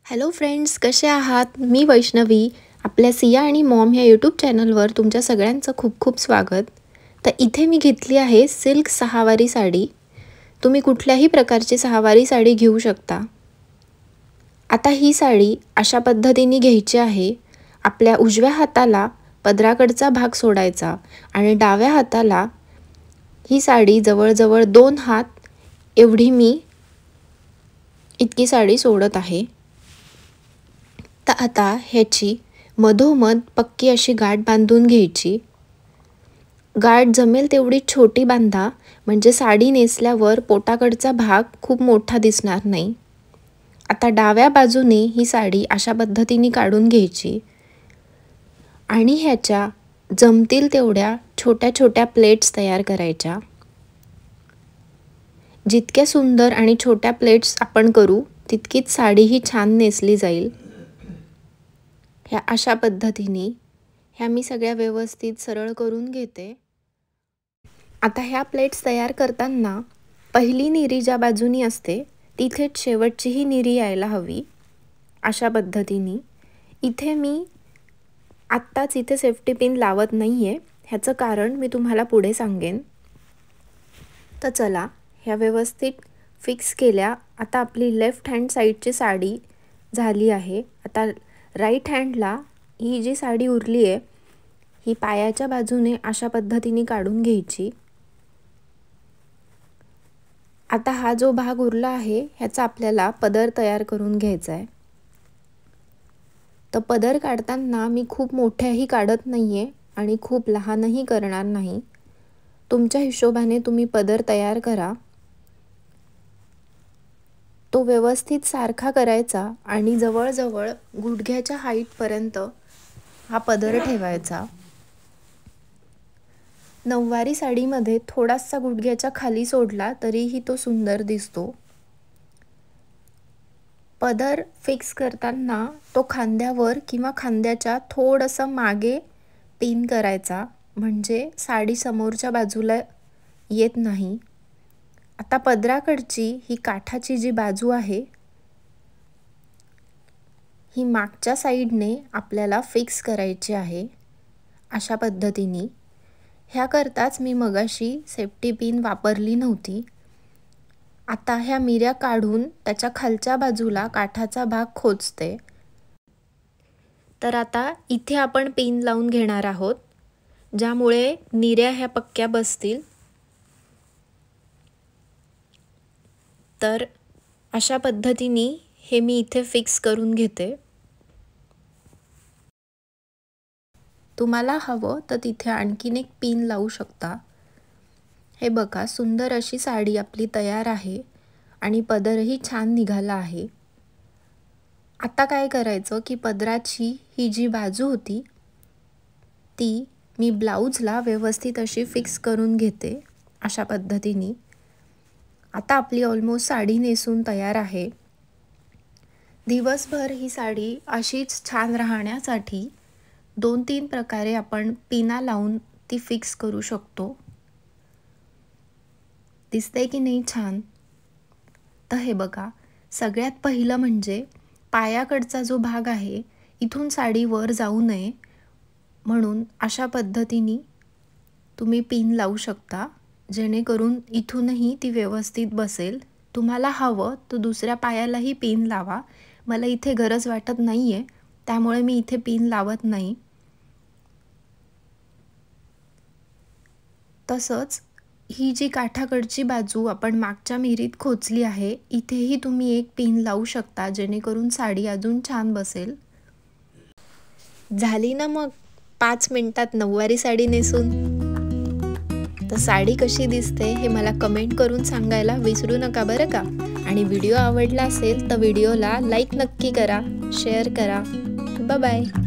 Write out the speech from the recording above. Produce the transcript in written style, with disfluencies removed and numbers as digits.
Hello friends, कसे आहात? मी वैष्णवी. आपल्या सिया आणि मॉम ह्या यूट्यूब चॅनलवर तुमच्या सगळ्यांचं खूप खूप स्वागत. तर इथे मी घेतली आहे सिल्क सहावारी साडी. तुम्ही कुठल्याही प्रकारची सहावारी साडी घेऊ शकता. आता ही साडी अशा पद्धतीने घ्यायची आहे. आपल्या उजव्या हाताला पदराकडचा भाग सोडायचा आणि डाव्या हाताला ही साडी जवळजवळ 2 हात एवढी मी इतकी साडी सोडत आहे. तर आता ह्याची मधोमध पक्की अशी गाठ बांधून घ्यायची. गाठ जमेल तेवढी छोटी बांधा, म्हणजे साडी नेसल्यावर पोटाकडचा भाग खूप मोठा दिसणार नाही. आता डाव्या बाजूने ही साडी अशा पद्धतीने काढून घ्यायची आणि ह्याच्या जमतील तेवढ्या छोट्या छोट्या प्लेट्स तयार करायच्या. जितक्या सुंदर आणि छोट्या प्लेट्स आपण करू तितकीच साडी ही छान नेसली जाईल. ह्या अशा पद्धतीने ह्या मी सगळ्या व्यवस्थित सरळ करून घेते. आता ह्या प्लेट्स तयार करताना पहिली निरी ज्या बाजूनी असते तिथेच शेवटची ही निरी यायला हवी. अशा पद्धतीने इथे मी आत्ताच इथे सेफ्टी पिन लावत नाही आहे. ह्याचं कारण मी तुम्हाला पुढे सांगेन. तर चला, ह्या व्यवस्थित फिक्स केल्या. आता आपली लेफ्ट हँड साईडची साडी झाली आहे. आता राईट हँडला ही जी साडी उरली आहे ही पायाच्या बाजूने अशा पद्धतीने काढून घ्यायची. आता हा जो भाग उरला आहे ह्याचा आपल्याला पदर तयार करून घ्यायचा आहे. तर पदर काढताना मी खूप मोठ्याही काढत नाही आहे आणि खूप लहानही करणार नाही. तुमच्या हिशोबाने तुम्ही पदर तयार करा. तो व्यवस्थित सारखा करायचा आणि जवळजवळ गुडघ्याच्या हाईटपर्यंत हा पदर ठेवायचा. नऊवारी साडीमध्ये थोडासा गुडघ्याच्या खाली सोडला तरीही तो सुंदर दिसतो. पदर फिक्स करताना तो खांद्यावर किंवा खांद्याच्या थोडंसं मागे पिन करायचा, म्हणजे साडी समोरच्या बाजूला येत नाही. आता पदराकडची ही काठाची जी बाजू आहे ही मागच्या साईडने आपल्याला फिक्स करायची आहे. अशा पद्धतीने ह्याकरताच मी मगाशी सेफ्टी पिन वापरली नव्हती. आता ह्या मिऱ्या काढून त्याच्या खालच्या बाजूला काठाचा भाग खोचते. तर आता इथे आपण पिन लावून घेणार आहोत, ज्यामुळे निऱ्या ह्या पक्क्या बसतील. तर अशा पद्धतीने हे मी इथे फिक्स करून घेते. तुम्हाला हवं तर तिथे आणखीन एक पिन लावू शकता. हे बघा, सुंदर अशी साडी आपली तयार आहे आणि पदरही छान निघाला आहे. आता काय करायचं की पदराची ही जी बाजू होती ती मी ब्लाऊजला व्यवस्थित अशी फिक्स करून घेते अशा पद्धतीने. आता आपली ऑलमोस्ट साडी नेसून तयार आहे. दिवसभर ही साडी अशीच छान राहण्यासाठी 2-3 प्रकारे आपण पिना लावून ती फिक्स करू शकतो. दिसते की नाही छान? तर हे बघा, सगळ्यात पहिलं म्हणजे पायाकडचा जो भाग आहे इथून साडी वर जाऊ नये म्हणून अशा पद्धतीने तुम्ही पिन लावू शकता, जेणेकरून इथूनही ती व्यवस्थित बसेल. तुम्हाला हवं तर दुसऱ्या पायालाही पिन लावा. मला इथे गरज वाटत नाही आहे, त्यामुळे मी इथे पिन लावत नाही. तसंच ही जी काठाकडची बाजू आपण मागच्या मिरीत खोचली आहे इथेही तुम्ही एक पिन लावू शकता, जेणेकरून साडी अजून छान बसेल. झाली ना मग 5 मिनिटात नऊवारी साडी नेसून. तर साडी कशी दिसते हे मला कमेंट करून सांगायला विसरू नका बरं का. आणि व्हिडिओ आवडला असेल तर व्हिडिओला लाईक नक्की करा, शेअर करा. Bye bye.